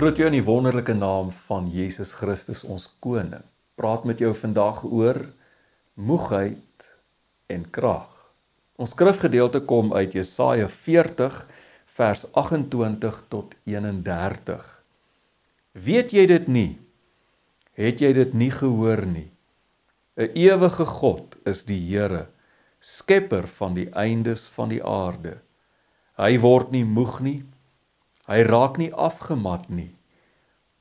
groet jou in die wonderlike naam van Jesus Christus, ons koning. Praat met jou vandag oor moegheid en krag. Ons skrifgedeelte kom uit Jesaja 40, vers 28 tot 31. Weet jy dit nie? Het jy dit nie gehoor nie? 'n Ewige God is die Here, skepper van die eindes van die aarde. Hy word nie moeg nie, hy raak nie afgemat nie.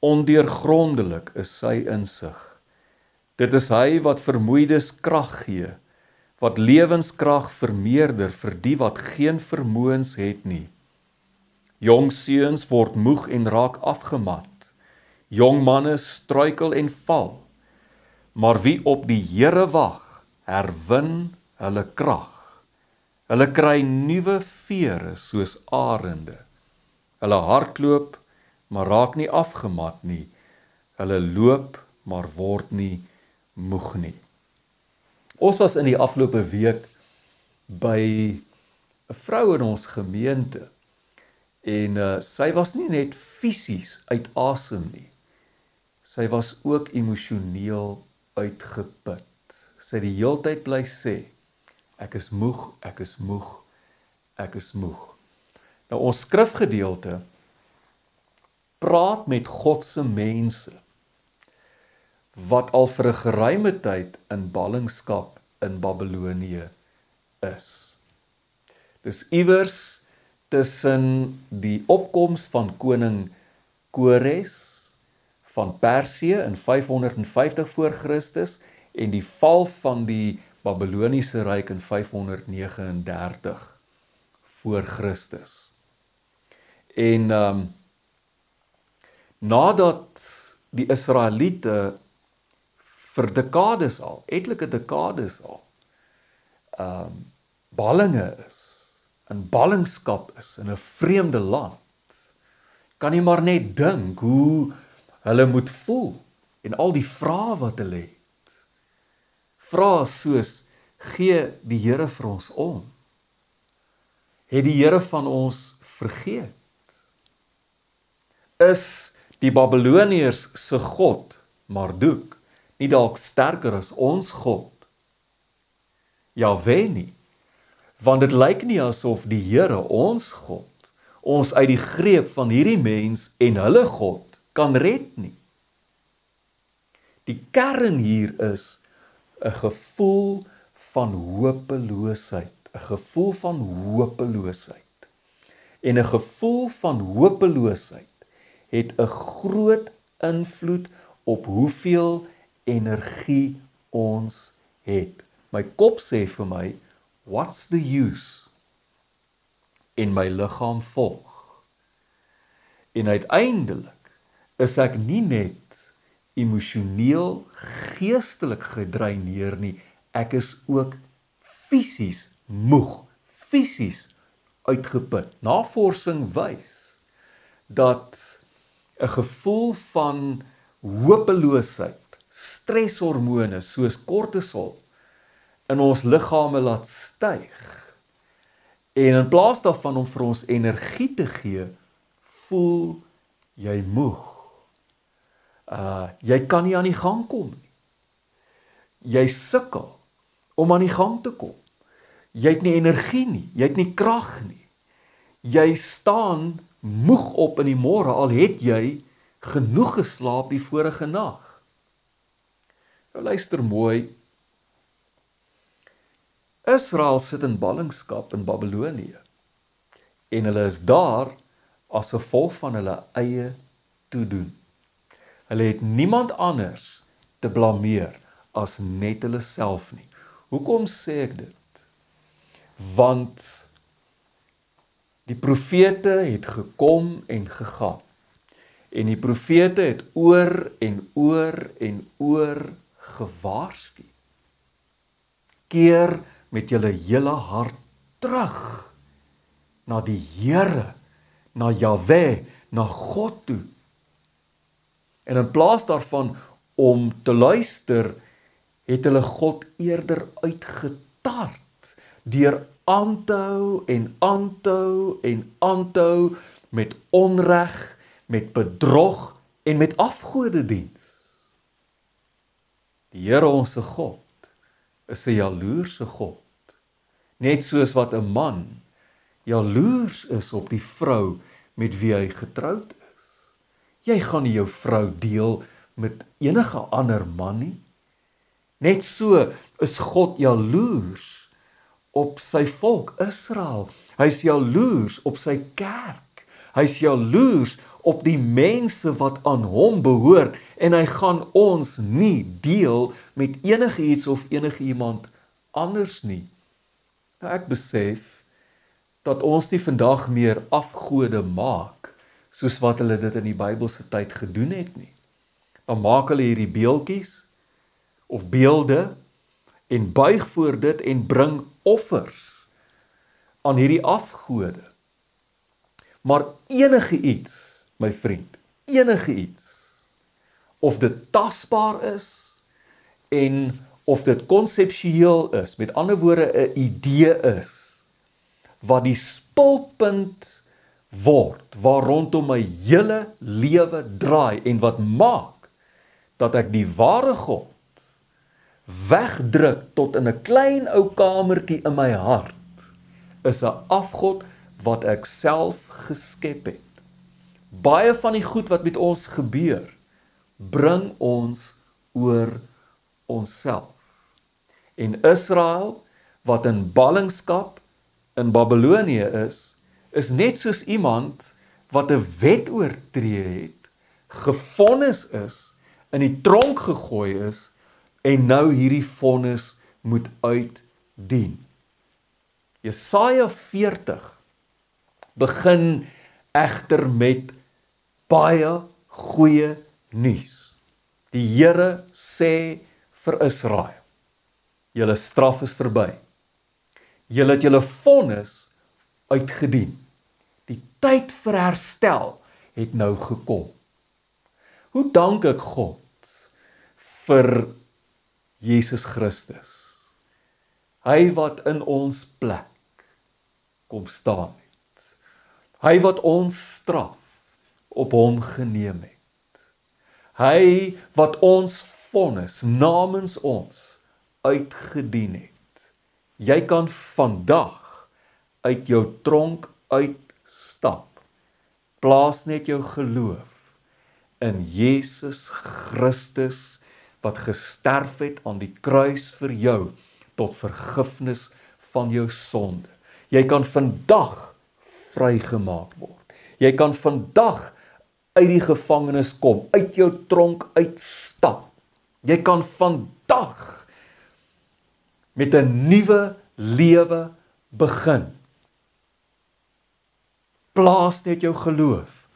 Ondeurgrondelik is sy insig. Dit is hy wat vermoeides krag gee, wat lewenskrag vermeerder vir die wat geen vermoëns het nie. Jong seuns word moeg en raak afgemat. Jong manne struikel en val. Maar wie op die Here wag, herwin hulle krag. Hulle kry nuwe vere soos arende. Hulle hardloop, maar raak nie afgemat nie. Hulle loop, maar word nie moeg nie. Ons was in die afgelope week by 'n vrou in ons gemeente en sy was nie net fisies uit asem nie. Sy was ook emosioneel uitgeput. Sy het die heeltyd bly sê, ek is moeg, ek is moeg, ek is moeg. Nou ons skrifgedeelte praat met God se mense wat al vir 'n geruime tyd in ballingskap in Babelonië is. Dis iewers tussen die opkoms van koning Kores van Persië in 550 voor Christus en die val van die Babeloniese ryk in 539 voor Christus. En nadat die Israeliete vir dekades al, etlike dekades al, ballinge is, in ballingskap is, in 'n vreemde land, kan jy maar net dink hoe hulle moet voel, en al die vrae wat hulle het. Vrae soos, gee die Here vir ons om? Het die Here van ons vergeet? Is die Babeloniërs se God, Marduk, nie dalk sterker as ons God? Jahwe nie, want dit lyk nie asof die Here, ons God, ons uit die greep van hierdie mens en hulle God kan red nie. Die kern hier is 'n gevoel van hopeloosheid, 'n gevoel van hopeloosheid. En 'n gevoel van hopeloosheid het 'n groot invloed op hoeveel energie ons het. My kop sê vir my, what's the use? En my liggaam volg. En uiteindelik is ek nie net emosioneel, geestelik gedreineer nie, ek is ook fisies moeg, fisies uitgeput. Navorsing wys dat 'n gevoel van hopeloosheid, streshormone soos kortisol in ons liggame laat styg. En in plaas daarvan om vir ons energie te gee, voel jy moeg. Jy kan nie aan die gang kom nie. Jy sukkel om aan die gang te kom. Jy het nie energie nie, jy het nie krag nie. Jy staan moeg op in die môre, al het jy genoeg geslaap die vorige nag. Nou luister mooi. Israel sit in ballingskap in Babelonië. En hulle is daar as gevolg van hulle eie toedoen. Hulle het niemand anders te blameer as net hulle self nie. Hoekom sê ek dit? Want die profete het gekom en gegaan. En die profete het oor en oor en oor gewaarsku. Keer met julle hele hart terug na die Here, na Jahwe, na God toe. En in plaas daarvan om te luister, het hulle God eerder uitgetart, deur aan te hou en aan te hou en aan te hou met onreg, met bedrog en met afgodediens. Die Here ons God is 'n jaloerse God. Net soos wat 'n man jaloers is op die vrou met wie hy getroud is. Jy gaan nie jou vrou deel met enige ander man nie. Net so is God jaloers op sy volk Israel. Hy's jaloers op sy kerk. Hy's jaloers op die mense wat aan hom behoort en hy gaan ons nie deel met enige iets of enige iemand anders nie. Nou ek besef dat ons nie vandag meer afgode maak soos wat hulle dit in die Bybelse tyd gedoen het nie. Dan maak hulle hierdie beeldjies of beelde en buig voor dit en bring offers aan hierdie afgode. Maar enige iets, my vriend, enige iets, of dit tasbaar is en of dit konseptueel is, met ander woorde 'n idee is, wat die spulpunt word, waar rondom my hele lewe draai en wat maak dat ek die ware God wegdruk tot in 'n klein ou kamertjie in my hart, is 'n afgod wat ek self geskep het. Baie van die goed wat met ons gebeur, bring ons oor onsself. En Israel, wat in ballingskap in Babylonië is net soos iemand wat 'n wet oortree het, gevonnis is, in die tronk gegooi is, en nou hierdie vonnis moet uitdien. Jesaja 40 begin egter met baie goeie nuus. Die Here sê vir Israel, julle straf is verby. Julle het julle vonnis uitgedien. Die tyd vir herstel het nou gekom. Hoe dank ek God vir Jesus Christus, hy wat in ons plek kom staan het, hy wat ons straf op hom geneem het, hy wat ons vonnis namens ons uitgedien het. Jy kan vandag uit jou tronk uitstap, plaas net jou geloof in Jesus Christus, wat gesterf het aan die kruis vir jou, tot vergifnis van jou sonde. Jy kan vandag vrygemaak word. Jy kan vandag uit die gevangenis kom, uit jou tronk uitstap. Jy kan vandag met 'n nuwe lewe begin. Plaas net jou geloof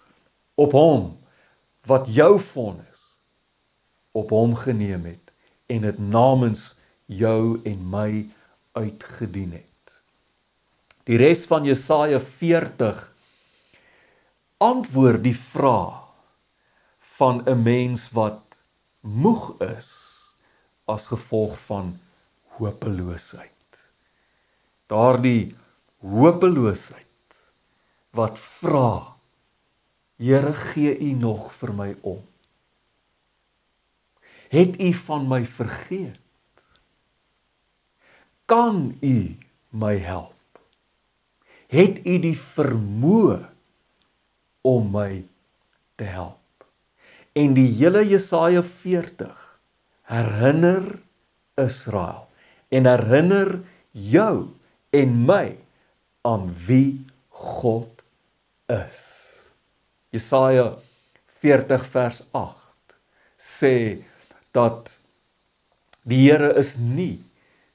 op hom wat jou vonnis op hom geneem het en het namens jou en my uitgedien het. Die res van Jesaja 40 antwoord die vraag van 'n mens wat moeg is as gevolg van hopeloosheid. Daardie hopeloosheid wat vra, Here, gee U nog vir my om? Het U van my vergeet? Kan U my help? Het U die vermoë om my te help? En die hele Jesaja 40 herinner Israel en herinner jou en my aan wie God is. Jesaja 40 vers 8 sê dat die Here is nie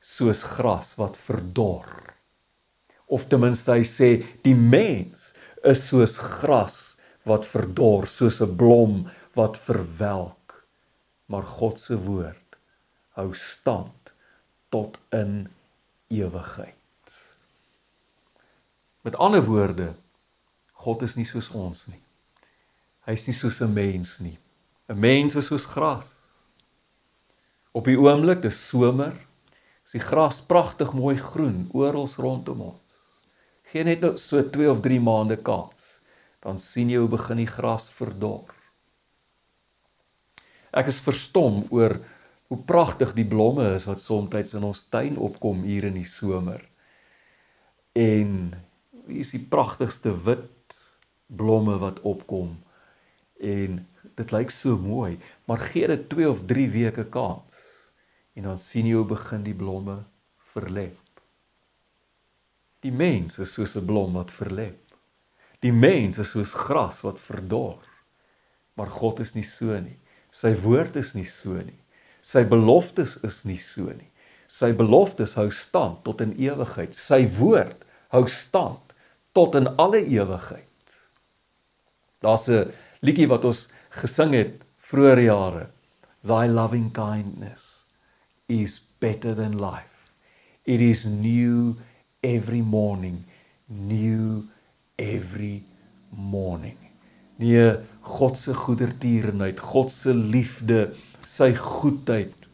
soos gras wat verdor. Of ten minste hy sê, die mens is soos gras wat verdor, soos 'n blom wat verwelk. Maar God se woord hou stand tot in ewigheid. Met ander woorde, God is nie soos ons nie. Hy is nie soos 'n mens nie. 'n Mens is soos gras. Op die oomblik, dis somer, is die gras pragtig mooi groen, oral rondom ons. Geen net nou so 2 of 3 maande kans, dan sien jy hoe begin die gras verdor. Ek is verstom oor hoe pragtig die blomme is wat soms in ons tuin opkom hier in die somer. En hier is die pragtigste wit blomme wat opkom. En dit lyk so mooi, maar gee dit 2 of 3 weke kans. En dan sien jy hoe begin die blomme verlep. Die mens is soos 'n blom wat verlep. Die mens is soos gras wat verdor. Maar God is nie so nie. Sy woord is nie so nie. Sy beloftes is nie so nie. Sy beloftes hou stand tot in ewigheid. Sy woord hou stand tot in alle ewigheid. Daar's 'n liedjie wat ons gesing het vroeër jare. Thy loving kindness is better than life. It is new every morning. New every morning. Nee, God se goedertierenheid, God se liefde, sy goedheid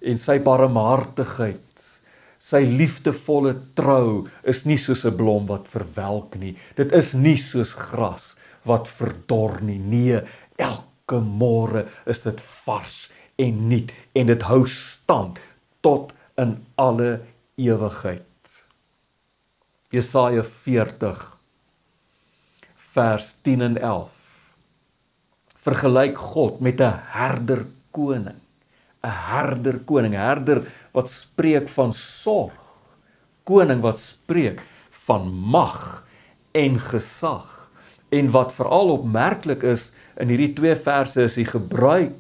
en sy barmhartigheid, sy liefdevolle trou is nie soos 'n blom wat verwelk nie. Dit is nie soos gras wat verdor nie. Nee, elke môre is dit vars en nuut en dit hou stand tot in alle ewigheid. Jesaja 40 vers 10 en 11 vergelyk God met 'n herder koning. 'n herder koning, 'n herder wat spreek van sorg, koning wat spreek van mag en gesag. En wat veral opmerklik is in hierdie 2 verse is die gebruik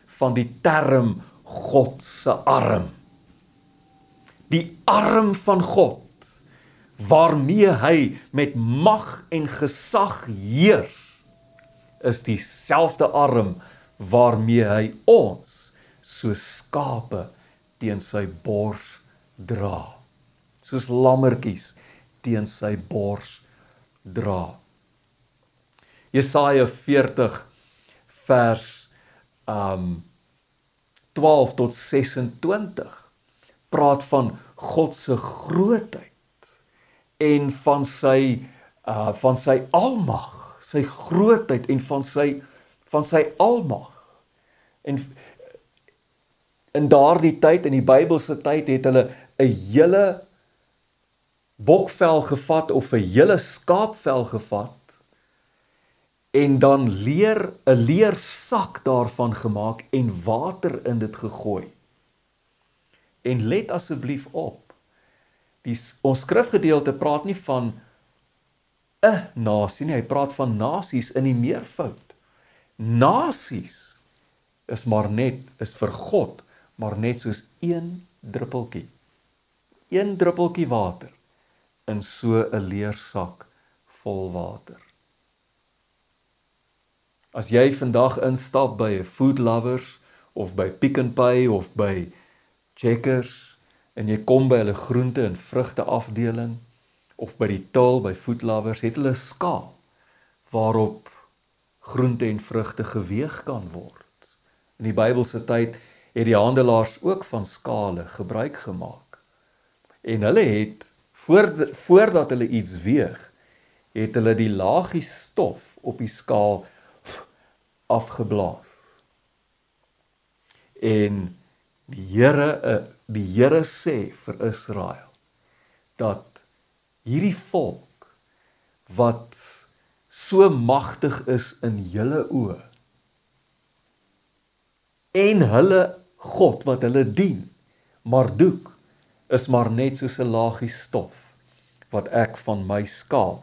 van die term God se arm. Die arm van God, waarmee hy met mag en gesag heers, is dieselfde arm waarmee hy ons soos skape teen sy bors dra. Soos lammertjies teen sy bors dra. Jesaja 40 vers 12 tot 26 praat van God se grootheid en van sy almag, sy grootheid en van sy almag. En in daardie tyd, in die Bybelse tyd, het hulle 'n hele bokvel gevat of 'n hele skaapvel gevat en dan 'n leersak daarvan gemaak en water in dit gegooi. En let asseblief op, ons skrifgedeelte praat nie van 'n nasie nie, hy praat van nasies in die meervoud. Nasies is vir God, maar net soos 1 druppeltjie. 1 druppeltjie water in so 'n leersak vol water. As jy vandag instap by 'n Food Lovers of by Pick n Pay of by Checkers en jy kom by hulle groente en vrugte afdeling of by die till by Food Lovers, het hulle 'n skaal waarop groente en vrugte geweeg kan word. In die Bybelse tyd het die handelaars ook van skale gebruik gemaak. En hulle het voordat hulle iets weeg, het hulle die laagie stof op die skaal afgeblaas. En die Here sê vir Israel dat hierdie volk wat so magtig is in julle oë en hulle God wat hulle dien, Marduk, is maar net soos 'n laagie stof wat ek van my skaal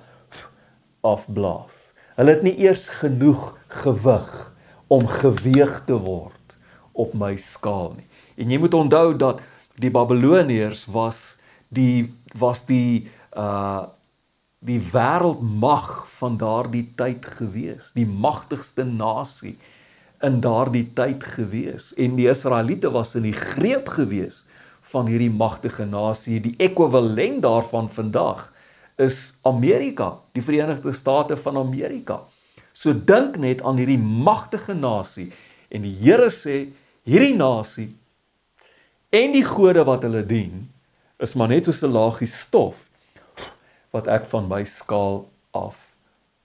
afblaas. Hulle het nie eers genoeg gewig om geweeg te word op my skaal nie. En jy moet onthou dat die Babiloniërs was die wêreldmag van daardie tyd gewees, die magtigste nasie in daardie tyd gewees. En die Israeliete was in die greep gewees van hierdie magtige nasie. Die ekwivalent daarvan vandag is Amerika, die Verenigde State van Amerika. So dink net aan hierdie magtige nasie en die Here sê, hierdie nasie en die gode wat hulle dien, is maar net soos 'n laagie stof wat ek van my skaal af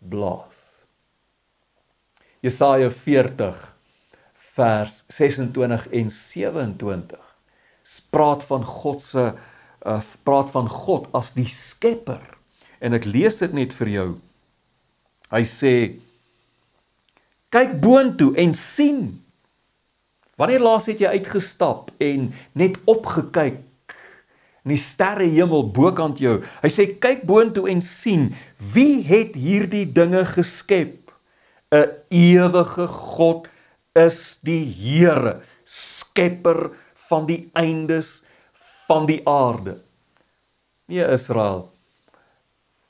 blaas. Jesaja 40 vers 26 en 27 praat van God as die skepper. En ek lees dit net vir jou. Hy sê, kyk boontoe en sien. Wanneer laas het jy uitgestap en net opgekyk in die sterrehemel bokant jou? Hy sê, kyk boontoe en sien, wie het hierdie dinge geskep? 'n ewige God is die Here, skepper van die eindes van die aarde. Nee, Israel,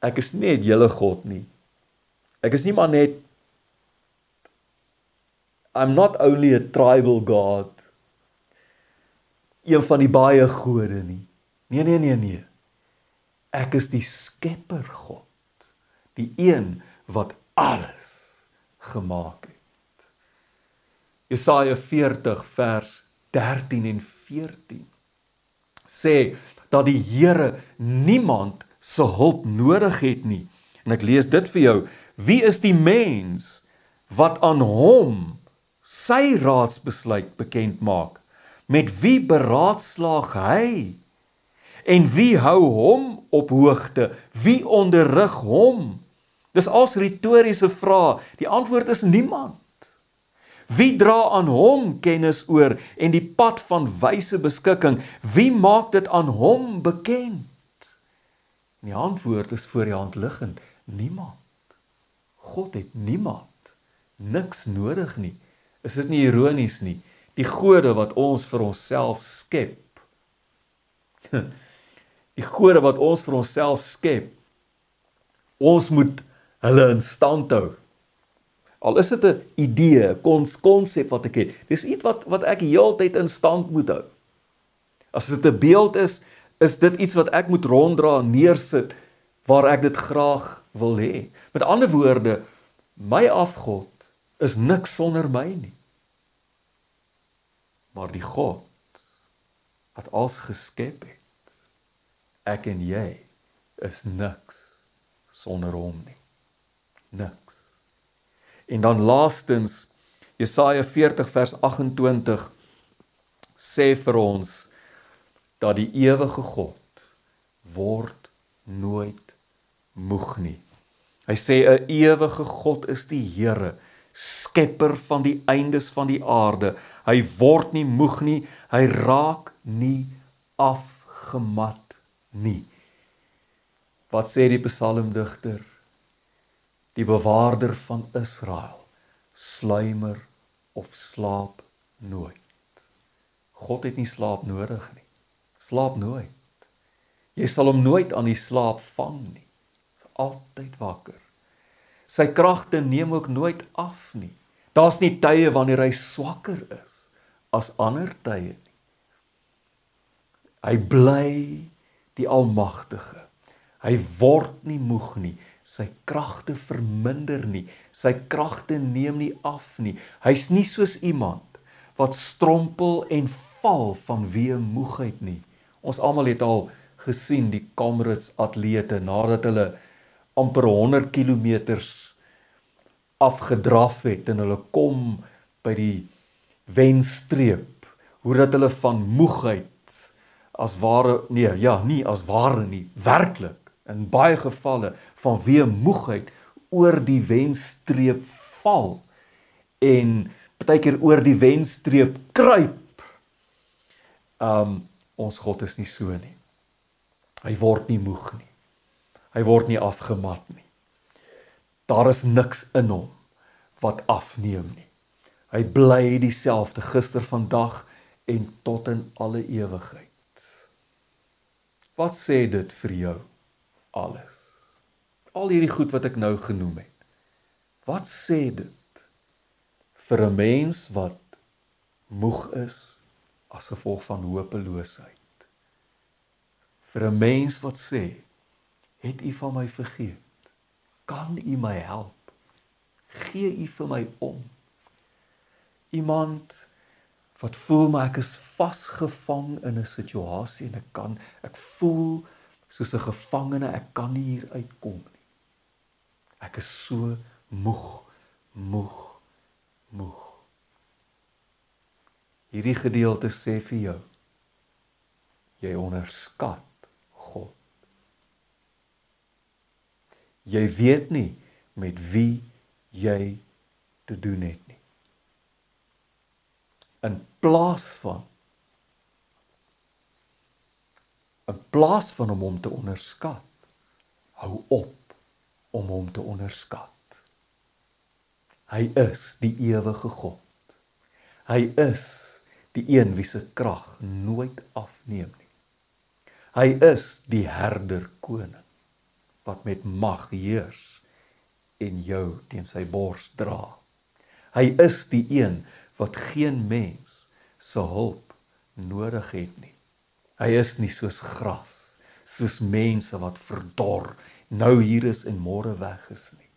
ek is nie net julle God nie. Ek is nie maar net, I'm not only a tribal God, een van die baie gode nie. Nee. Ek is die skepper God, die een wat alles gemaak het. Jesaja 40 vers 13 en 14 sê dat die Here niemand se hulp nodig het nie. En ek lees dit vir jou. Wie is die mens wat aan hom sy raadsbesluit bekend maak? Met wie beraadslaag hy? En wie hou hom op hoogte? Wie onderrig hom? Dis als retoriese vrae. Die antwoord is niemand. Wie dra aan hom kennis oor en die pad van wyse beskikking? Wie maak dit aan hom bekend? En die antwoord is voor die hand liggend. Niemand. God het niks nodig nie. Is dit nie ironies nie? Die gode wat ons vir onsself skep. Die gode wat ons vir onsself skep. Ons moet hulle in stand hou. Al is dit 'n idee, 'n konsep wat ek het. Dis iets wat ek heeltyd in stand moet hou. As dit 'n beeld is dit iets wat ek moet ronddra, neersit, waar ek dit graag wil hê. Met ander woorde, my afgod is niks sonder my nie. Maar die God wat alles geskep het, ek en jy, is niks sonder hom nie. Niks. En dan laastens, Jesaja 40 vers 28 sê vir ons dat die ewige God word nooit moeg nie. Hy sê 'n ewige God is die Here, skepper van die eindes van die aarde. Hy word nie moeg nie, hy raak nie afgemat nie. Wat sê die psalmdigter? Die bewaarder van Israel sluimer of slaap nooit. God het nie slaap nodig nie. Slaap nooit. Jy sal hom nooit aan die slaap vang nie. Hy is altyd wakker. Sy kragte neem ook nooit af nie. Daar's nie tye wanneer hy swakker is as ander tye nie. Hy bly die Almagtige. Hy word nie moeg nie. Sy kragte verminder nie. Sy kragte neem nie af nie. Hy's nie soos iemand wat strompel en val vanweë moegheid nie. Ons almal het al gesien die Comrades atlete nadat hulle amper 100 kilometers afgedraf het en hulle kom by die wenstreep, hoe dat hulle van moegheid as ware, nie as ware nie, werklik in baie gevalle vanweë moegheid oor die wenstreep val en partykeer oor die wenstreep kruip. Ons God is nie so nie. Hy word nie moeg nie. Hy word nie afgemat nie. Daar is niks in hom wat afneem nie. Hy bly dieselfde gister, vandag en tot in alle ewigheid. Wat sê dit vir jou? Alles. Al hierdie goed wat ek nou genoem het. Wat sê dit vir 'n mens wat moeg is as gevolg van hopeloosheid? Vir 'n mens wat sê, het u van my vergeet? Kan u my help? Gee u vir my om? Iemand wat voel maar ek is vasgevang in 'n situasie en ek voel soos 'n gevangene, ek kan nie hier uitkom nie. Ek is so moeg. Hierdie gedeelte sê vir jou, jy onderskat God. Jy weet nie met wie jy te doen het nie. In plaas van om hom te onderskat, hou op om hom te onderskat. Hy is die ewige God. Hy is die een wie se krag nooit afneem nie. Hy is die herder koning, wat met mag heers en jou teen sy bors dra. Hy is die een wat geen mens se hulp nodig het nie. Hy is nie soos gras, soos mense wat verdor, nou hier is en môre weg is nie.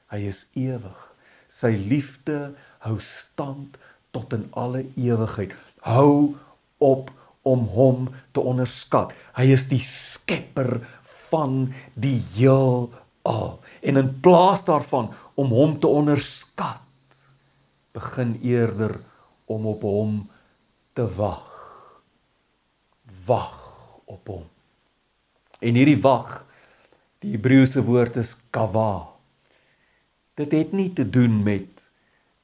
Hy is ewig. Sy liefde hou stand tot in alle ewigheid. Hou op om hom te onderskat. Hy is die skepper van die heelal. En in plaas daarvan om hom te onderskat, begin eerder om op hom te wag. Wag op hom. En hierdie wag, die Hebreëse woord is kava. Dit het nie te doen met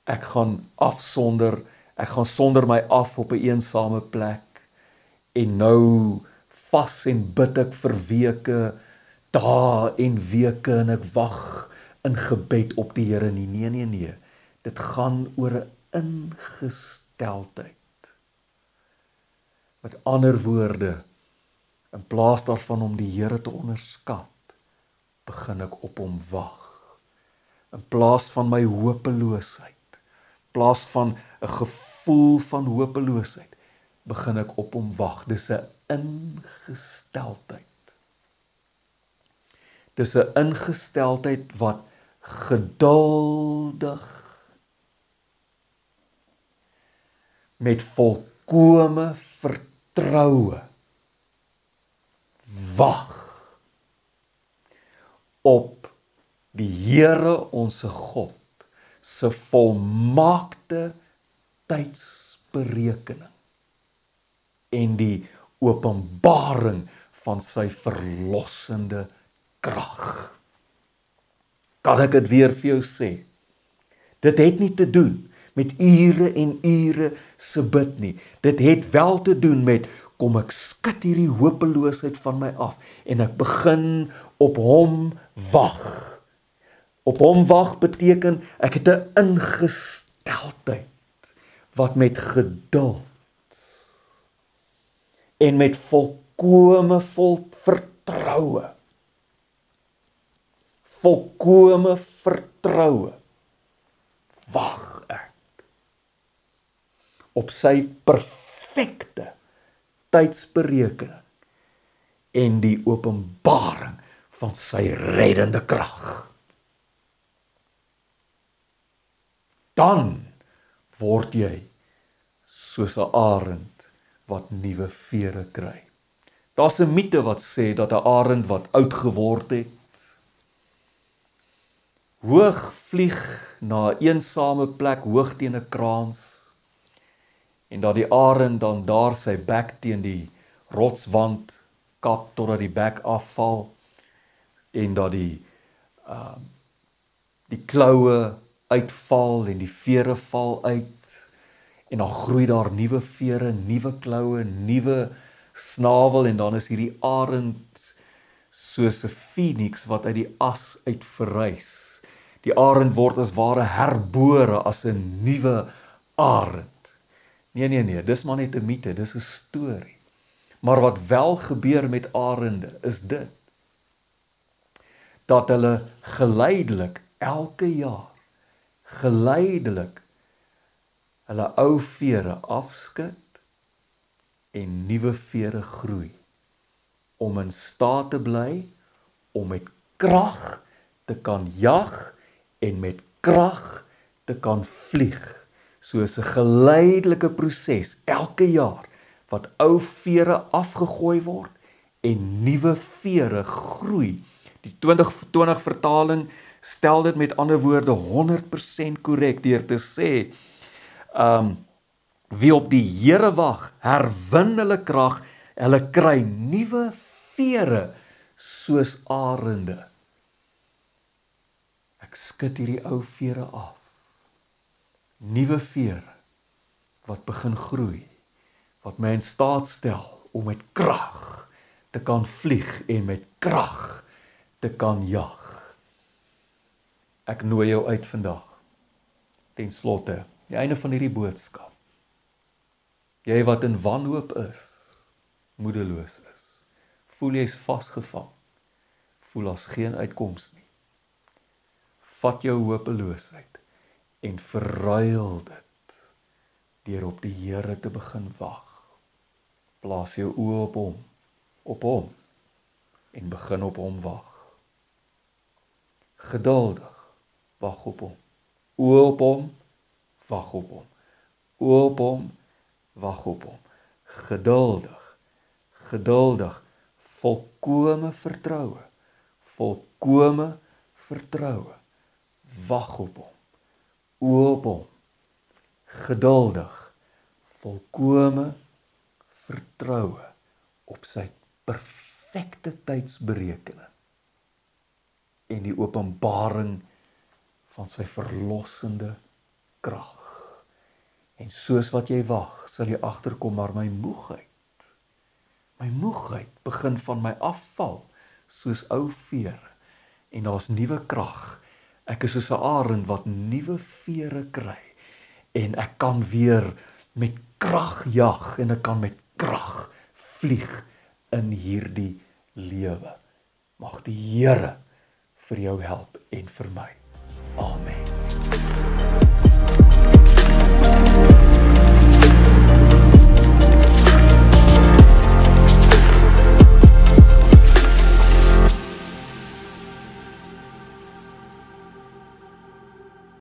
ek gaan sonder my af op 'n eensame plek en nou vas en bid ek vir weke, dae en weke en ek wag in gebed op die Here nie. Nee. Dit gaan oor 'n ingesteldheid. Met ander woorde, in plaas daarvan om die Here te onderskat, begin ek op hom wag. In plaas van my hopeloosheid, in plaas van 'n gevoel van hopeloosheid, begin ek op hom wag. Dis 'n ingesteldheid. Dis 'n ingesteldheid wat geduldig met volkome vertroue wag op die Here onse God se volmaakte tydsberekening en die openbaring van sy verlossende krag. Kan ek dit weer vir jou sê? Dit het nie te doen met ure en ure se bid nie. Dit het wel te doen met, kom ek skud hierdie hopeloosheid van my af en ek begin op hom wag. Op hom wag beteken ek het 'n ingesteldheid wat met geduld en met volkome vertroue wag ek op sy perfekte tydsberekening en die openbaring van sy reddende krag. Dan word jy soos 'n arend wat nuwe vere kry. Daar's 'n mite wat sê dat 'n arend wat oud geword het, hoog vlieg na 'n eensame plek hoog teen 'n kraans, en dat die arend dan daar sy bek teen die rotswand kap totdat die bek afval en dat die kloue uitval en die vere val uit en dan groei daar nuwe vere, nuwe kloue, nuwe snavel en dan is hierdie arend soos 'n Phoenix wat uit die as uit verrys. Die arend word as ware herbore as 'n nuwe arend. Nee, dis maar net 'n mite, dis 'n storie. Maar wat wel gebeur met arende is dit, dat hulle geleidelik elke jaar, hulle ou vere afskud en nuwe vere groei, om in staat te bly, om met krag te kan jag en met krag te kan vlieg. Soos 'n geleidelike proses elke jaar wat ou vere afgegooi word en nuwe vere groei. Die 2020 vertaling stel dit met ander woorde 100% korrek deur te sê, wie op die Here wag, herwin hulle krag, hulle kry nuwe vere soos arende. Ek skud hierdie ou vere af. Nuwe vere wat begin groei, wat my in staat stel om met krag te kan vlieg en met krag te kan jag. Ek nooi jou uit vandag, ten slotte, die einde van hierdie boodskap. Jy wat in wanhoop is, moedeloos is, voel jy is vasgevang, voel as geen uitkoms nie. Vat jou hopeloosheid en verruil dit deur op die Here te begin wag. Plaas jou oë op hom en begin op hom wag. Geduldig wag op hom. Oë op hom, wag op hom. Oë op hom, wag op hom. Geduldig, volkome vertroue. Wag op hom. Oë op hom. Geduldig, volkome vertroue op sy perfekte tydsberekening en die openbaring van sy verlossende krag. En soos wat jy wag, sal jy agterkom, maar my moegheid begin van my afval, soos ou vere, en daar's nuwe krag. Ek is soos 'n arend wat nuwe vere kry, en ek kan weer met krag jag, en ek kan met krag vlieg in hierdie lewe. Mag die Here vir jou help en vir my. Amen.